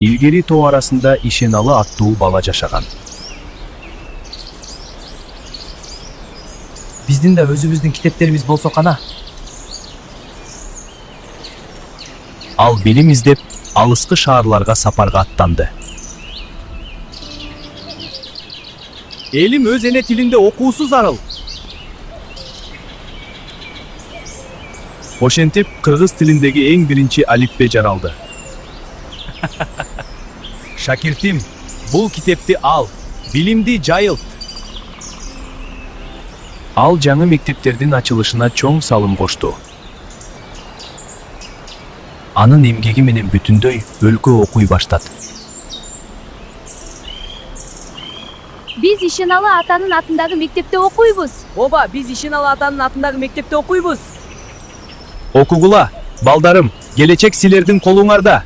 Илгери тоо арасында Ишеналы аттуу бала жашаган. Биздин да өзүбүздүн китептерибиз болсо кана. Ал билим издеп, алыскы шаарларга сапарга аттанды. Элим өз эне тилинде окуусу зарыл. Ошентип, кыргыз тилиндеги эң биринчи алифбе жаралды. Шакиртим, бул китепти ал, билимди жайылт. Ал жаңы мектептердин ачылышына чоң салым кошту. Анын эмгеги менен бүтүндөй өлкө окуй баштады. Биз Ишеналы атанын атындагы мектепте окуйбуз. Оба, биз Ишеналы атанын атындагы мектепте окуйбуз. Окугула, балдарым, келечек силердин колуңарда.